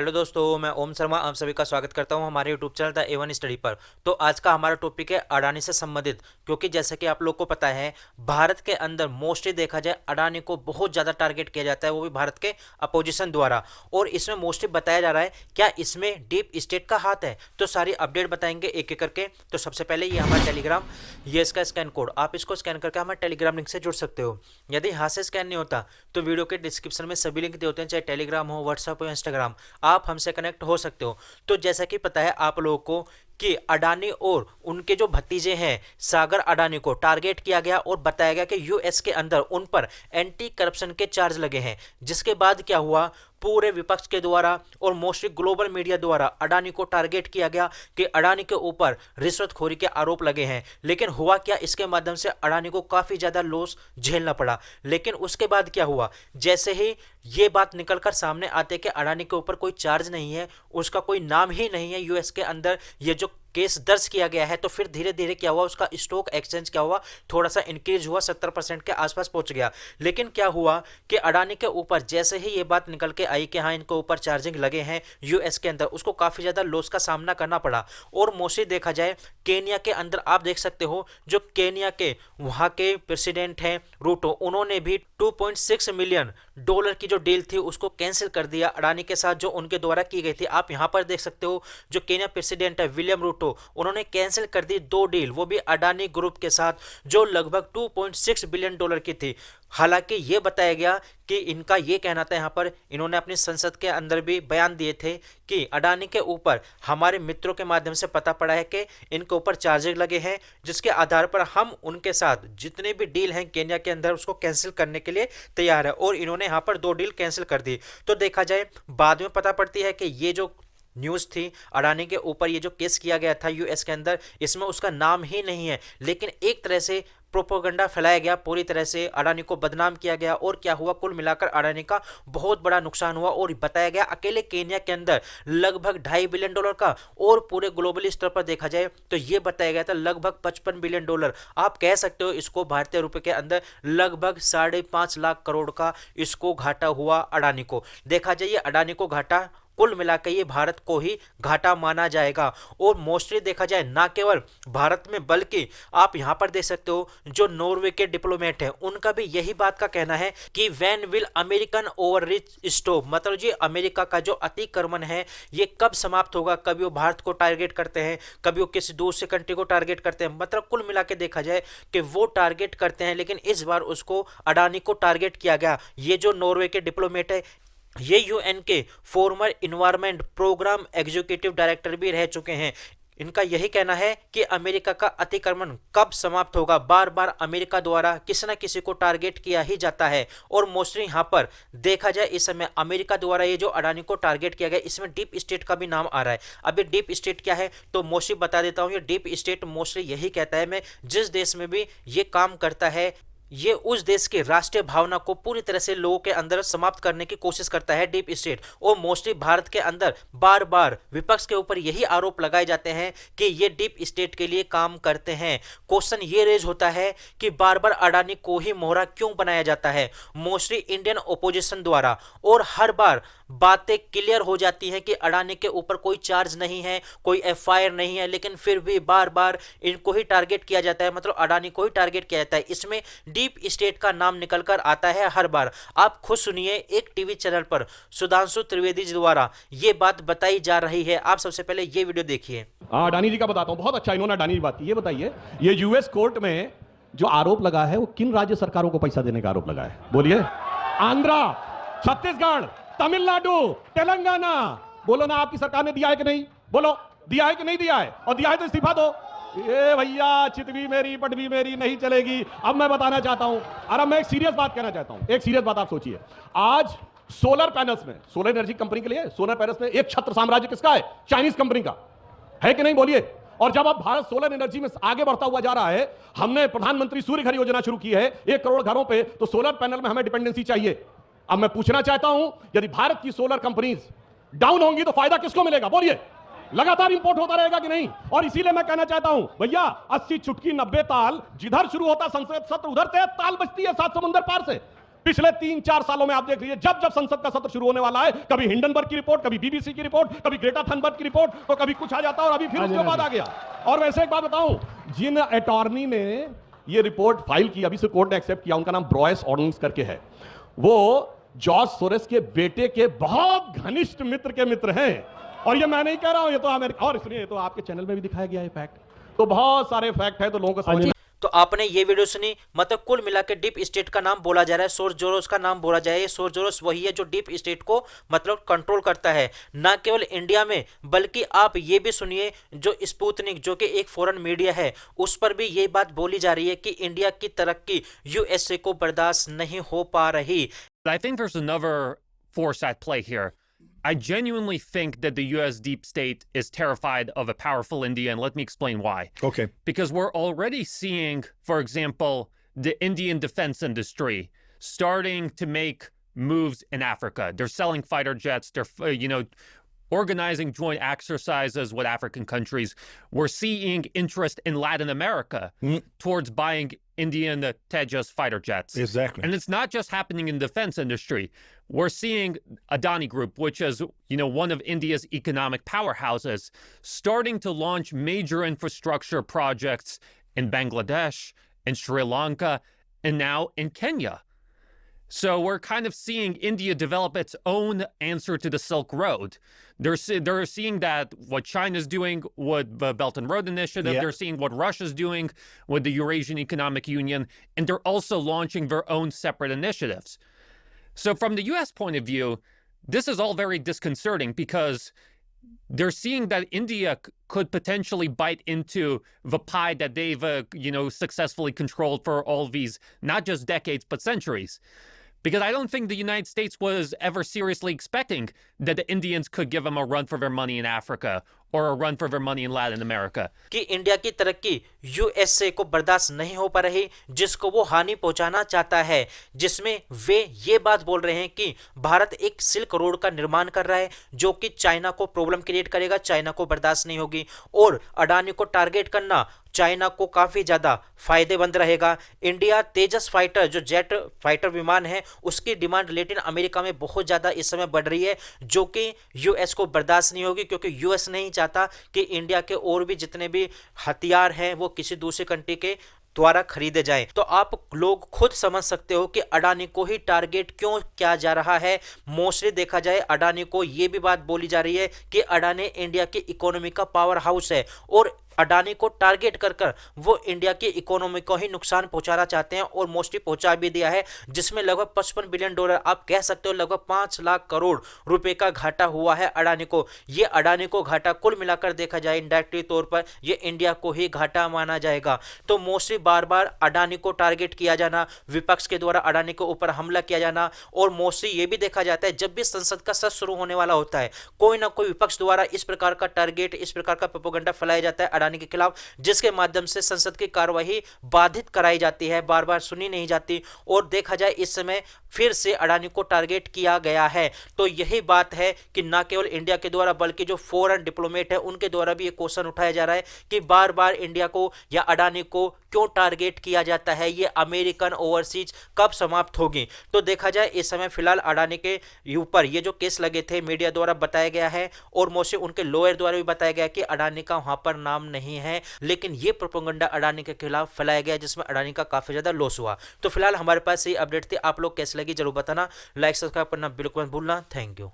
Hello दोस्तों, मैं ओम शर्मा आप सभी का स्वागत करता हूं हमारे YouTube channel the A1 study पर। तो आज का हमारा टॉपिक है अडानी से संबंधित, क्योंकि जैसे कि आप लोग को पता है भारत के अंदर मोस्टली देखा जाए अडानी को बहुत ज़्यादा टारगेट किया जाता है, वो भी भारत के अपोजिशन द्वारा। और इसमें मोस्टली बताया जा रहा है क्या इसमें डीप स्टेट का हाथ है, तो सारी अपडेट बताएंगे एक एक करके। तो सबसे पहले ये हमारा टेलीग्राम, ये इसका स्कैन कोड, आप इसको स्कैन करके हमारे टेलीग्राम लिंक से जुड़ सकते हो। यदि यहाँ से स्कैन नहीं होता तो वीडियो के डिस्क्रिप्शन में सभी लिंक दिए होते हैं, चाहे टेलीग्राम हो, व्हाट्सएप हो, इंस्टाग्राम, आप हमसे कनेक्ट हो सकते हो। तो जैसा कि पता है आप लोगों को कि अडानी और उनके जो भतीजे हैं सागर अडानी को टारगेट किया गया और बताया गया कि यूएस के अंदर उन पर एंटी करप्शन के चार्ज लगे हैं। जिसके बाद क्या हुआ, पूरे विपक्ष के द्वारा और मोस्टली ग्लोबल मीडिया द्वारा अडानी को टारगेट किया गया कि अडानी के ऊपर रिश्वतखोरी के आरोप लगे हैं। लेकिन हुआ क्या, इसके माध्यम से अडानी को काफी ज्यादा लॉस झेलना पड़ा। लेकिन उसके बाद क्या हुआ, जैसे ही ये बात निकलकर सामने आते कि अडानी के ऊपर कोई चार्ज नहीं है, उसका कोई नाम ही नहीं है यूएस के अंदर ये जो केस दर्ज किया गया है, तो फिर धीरे धीरे क्या हुआ, उसका स्टॉक एक्सचेंज क्या हुआ, थोड़ा सा इंक्रीज हुआ, 70% के आसपास पहुंच गया। लेकिन क्या हुआ कि अडानी के ऊपर जैसे ही ये बात निकल के आई कि हाँ इनके ऊपर चार्जिंग लगे हैं यूएस के अंदर, उसको काफी ज्यादा लॉस का सामना करना पड़ा। और मोस्टली देखा जाए केनिया के अंदर आप देख सकते हो, जो केनिया के वहां के प्रेसिडेंट हैं रूटो, उन्होंने भी $2.6 मिलियन की जो डील थी उसको कैंसिल कर दिया अडानी के साथ, जो उनके द्वारा की गई थी। आप यहां पर देख सकते हो जो केनिया प्रेसिडेंट है विलियम रूटो, उन्होंने कैंसिल कर दी 2 डील, वो भी अडानी ग्रुप के साथ, जो लगभग $2.6 बिलियन की थी। हालांकि ये बताया गया कि इनका ये कहना था, यहाँ पर इन्होंने अपनी संसद के अंदर भी बयान दिए थे कि अडानी के ऊपर हमारे मित्रों के माध्यम से पता पड़ा है कि इनके ऊपर चार्जेस लगे हैं, जिसके आधार पर हम उनके साथ जितने भी डील हैं केन्या के अंदर उसको कैंसिल करने के लिए तैयार है। और इन्होंने यहाँ पर 2 डील कैंसिल कर दी। तो देखा जाए बाद में पता पड़ती है कि ये जो न्यूज़ थी अडानी के ऊपर, ये जो केस किया गया था यूएस के अंदर, इसमें उसका नाम ही नहीं है, लेकिन एक तरह से प्रोपोगंडा फैलाया गया, पूरी तरह से अडानी को बदनाम किया गया। और क्या हुआ, कुल मिलाकर अडानी का बहुत बड़ा नुकसान हुआ। और बताया गया अकेले केन्या के अंदर लगभग $2.5 बिलियन का, और पूरे ग्लोबली स्तर पर देखा जाए तो ये बताया गया था लगभग $55 बिलियन। आप कह सकते हो इसको भारतीय रुपए के अंदर लगभग 5.5 लाख करोड़ का इसको घाटा हुआ अडानी को। देखा जाए ये अडानी को घाटा कुल मिलाकर ये भारत को ही घाटा माना जाएगा। और मोस्टली देखा जाए ना केवल भारत में, बल्कि आप यहां पर देख सकते हो जो नॉर्वे के डिप्लोमेट हैं उनका भी यही बात का कहना है कि when will American overreach stop, मतलब ये अमेरिका का जो अतिक्रमण है ये कब समाप्त होगा। कभी वो भारत को टारगेट करते हैं, कभी वो किसी दूसरे कंट्री को टारगेट करते हैं, मतलब कुल मिला के देखा जाए कि वो टारगेट करते हैं, लेकिन इस बार उसको अडानी को टारगेट किया गया। ये जो नॉर्वे के डिप्लोमेट है ये यूएन के former environment programme executive director भी रह चुके हैं। इनका यही कहना है कि अमेरिका का अतिक्रमण कब समाप्त होगा, बार बार अमेरिका द्वारा किसी न किसी को टारगेट किया ही जाता है। और मोस्टली यहां पर देखा जाए इस समय अमेरिका द्वारा ये जो अडानी को टारगेट किया गया, इसमें डीप स्टेट का भी नाम आ रहा है। अभी डीप स्टेट क्या है तो मोस्टली बता देता हूं। ये डीप स्टेट मोस्टली यही कहता है, मैं जिस देश में भी ये काम करता है ये उस देश की राष्ट्रीय भावना को पूरी तरह से लोगों के अंदर समाप्त करने की कोशिश करता है डीप स्टेट। और मोस्टली भारत के अंदर बार बार विपक्ष के ऊपर यही आरोप लगाए जाते हैं कि ये डीप स्टेट के लिए काम करते हैं। क्वेश्चन ये रेज होता है कि बार बार अडानी को ही मोहरा क्यों बनाया जाता है मोस्टली इंडियन ओपोजिशन द्वारा, और हर बार बातें क्लियर हो जाती है कि अडानी के ऊपर कोई चार्ज नहीं है, कोई एफआईआर नहीं है, लेकिन फिर भी बार बार इनको ही टारगेट किया जाता है, मतलब अडानी को ही टारगेट किया जाता है। इसमें डीप स्टेट का नाम निकलकर आता है हर बार। आप खुद सुनिए, एक टीवी चैनल पर सुधांशु त्रिवेदी जी द्वारा ये बात बताई जा रही है। आप सबसे पहले ये वीडियो देखिए। अडानी जी का बताता हूं, बहुत अच्छा इन्होंने अडानी जी बात की। ये बताइए ये यूएस कोर्ट में जो आरोप लगा है वो किन राज्य सरकारों को पैसा देने का आरोप लगा है, बोलिए। आंध्रा, छत्तीसगढ़, तमिलनाडु, तेलंगाना। बोलो ना आपकी सरकार ने दिया है कि नहीं, बोलो दिया है कि नहीं दिया है, और दिया है तो इस्तीफा दो। ये भैया चितवी मेरी पटवी मेरी नहीं चलेगी। अब मैं बताना चाहता हूं, और अब मैं एक सीरियस बात कहना चाहता हूं। एक सीरियस बात आप सोचिए, आज सोलर पैनल्स में, सोलर एनर्जी कंपनी के लिए सोलर पैनल्स में एक छत्र साम्राज्य किसका है, चाइनीज कंपनी का है कि नहीं, बोलिए। और जब अब भारत सोलर एनर्जी में आगे बढ़ता हुआ जा रहा है, हमने प्रधानमंत्री सूर्य घर योजना शुरू की है 1 करोड़ घरों पे, तो सोलर पैनल में हमें डिपेंडेंसी चाहिए। अब मैं पूछना चाहता हूं, यदि भारत की सोलर कंपनीज डाउन होंगी तो फायदा किसको मिलेगा, बोलिए। लगातार इंपोर्ट होता रहेगा कि नहीं। और इसीलिए मैं कहना चाहता हूं भैया, 80 चुटकी 90 ताल, जिधर शुरू होता संसद सत्र उधर से ताल बजती है 7 समुंदर पार से। पिछले 3-4 सालों में आप देख लीजिए, जब जब संसद का सत्र शुरू होने वाला है, कभी हिंडनबर्ग की रिपोर्ट, कभी बीबीसी की रिपोर्ट, कभी ग्रेटा थनबर्ग की रिपोर्ट, तो कभी कुछ आ जाता और अभी फिर उसके बाद आ गया। और वैसे एक बात बताऊं, जिन अटॉर्नी ने ये रिपोर्ट फाइल की, अभी से कोर्ट ने एक्सेप्ट किया, उनका नाम ब्रॉयस ऑर्डन्स करके है। वो जॉर्ज सोरेस के बेटे के बहुत घनिष्ठ मित्र के मित्र हैं। और ये मैं नहीं कह रहा हूं, ये तो अमेरिका, और इसलिए तो आपके चैनल में भी दिखाया गया है फैक्ट। तो बहुत सारे फैक्ट है, तो लोगों को समझ। तो आपने ये वीडियो सुनी, मतलब कुल मिला के डीप स्टेट का नाम बोला जा रहा है, सोरजोरस का नाम बोला जाए। सोरजोरस वही है जो डीप स्टेट को मतलब कंट्रोल करता है, ना केवल इंडिया में, बल्कि आप ये भी सुनिए, जो स्पुतनिक जो कि एक फॉरेन मीडिया है, उस पर भी ये बात बोली जा रही है कि इंडिया की तरक्की यूएसए को बर्दाश्त नहीं हो पा रही। I think there's another force at play here. I genuinely think that the US deep state is terrified of a powerful India, and let me explain why. Okay. Because we're already seeing, for example, the Indian defense industry starting to make moves in Africa. They're selling fighter jets. They're, organizing joint exercises with African countries. We're seeing interest in Latin America towards buying Indian Tejas fighter jets. Exactly. And it's not just happening in the defense industry. We're seeing Adani Group, which is, one of India's economic powerhouses, starting to launch major infrastructure projects in Bangladesh, in Sri Lanka, and now in Kenya. So we're kind of seeing India develop its own answer to the Silk Road. They're seeing that what China's doing with the Belt and Road Initiative, Yeah. they're seeing what Russia's doing with the Eurasian Economic Union, and they're also launching their own separate initiatives. So from the US point of view, this is all very disconcerting because they're seeing that India could potentially bite into the pie that they've, successfully controlled for all these, not just decades, but centuries. Because I don't think the United States was ever seriously expecting that the Indians could give them a run for their money in Africa or a run for their money in Latin America. कि India की तरक्की USA को बर्दाश्त नहीं हो पा रही, जिसको वो हानि पहुंचाना चाहता है, जिसमें वे ये बात बोल रहे हैं कि भारत एक सिल्क रोड का निर्माण कर रहा है जो कि चाइना को प्रॉब्लम क्रिएट करेगा, चाइना को बर्दाश्त नहीं होगी, और अडानी को टारगेट करना चाइना को काफी ज्यादा फायदेमंद रहेगा। इंडिया तेजस फाइटर जो जेट फाइटर विमान है, उसकी डिमांड लैटिन अमेरिका में बहुत ज्यादा इस समय बढ़ रही है, जो कि यूएस को बर्दाश्त नहीं होगी, क्योंकि यूएस नहीं चाहता कि इंडिया के और भी जितने भी हथियार हैं वो किसी दूसरी कंट्री के द्वारा खरीदे जाएं। तो आप लोग खुद समझ सकते हो कि अडानी को ही टारगेट क्यों किया जा रहा है। मोस्टली देखा जाए अडानी को ये भी बात बोली जा रही है कि अडानी इंडिया की इकोनॉमी का पावर हाउस है, और अडानी को टारगेट कर कर वो इंडिया की इकोनॉमी को ही नुकसान पहुंचाना चाहते हैं, और मोस्टली पहुंचा भी दिया है, जिसमें लगभग $55 बिलियन, आप कह सकते हो लगभग 5 लाख करोड़ रुपए का घाटा हुआ है अडानी को। ये अडानी को घाटा कुल मिलाकर देखा जाए इनडायरेक्टली तौर पर ये इंडिया को ही घाटा माना जाएगा। तो मोस्टली बार बार अडानी को टारगेट किया जाना, विपक्ष के द्वारा अडानी के ऊपर हमला किया जाना, और मोस्टली ये भी देखा जाता है जब भी संसद का सत्र शुरू होने वाला होता है, कोई ना कोई विपक्ष द्वारा इस प्रकार का टारगेट, इस प्रकार का प्रोपेगेंडा फैलाया जाता है अडानी के खिलाफ, जिसके माध्यम से संसद की कार्यवाही बाधित कराई जाती है, बार बार सुनी नहीं जाती। और देखा जाए इस समय फिर से अडानी को टारगेट किया गया है। तो यही बात है कि न केवल इंडिया के द्वारा बल्कि जो फॉरेन डिप्लोमेट है उनके द्वारा भी ये क्वेश्चन उठाया जा रहा है कि बार बार इंडिया को या अडानी को क्यों टारगेट किया जाता है, ये अमेरिकन ओवरसीज कब समाप्त होगी। तो देखा जाए इस समय फिलहाल अडानी के ऊपर ये जो केस लगे थे मीडिया द्वारा बताया गया है, और मोस्टली उनके लॉयर द्वारा भी बताया गया कि अडानी का वहां पर नाम नहीं है, लेकिन ये प्रोपेगेंडा अडानी के खिलाफ फैलाया गया जिसमें अडानी का काफी ज्यादा लॉस हुआ। तो फिलहाल हमारे पास ये अपडेट थी, आप लोग कैसे लगी जरूर बताना, लाइक सब्सक्राइब करना बिल्कुल मत भूलना। Thank you.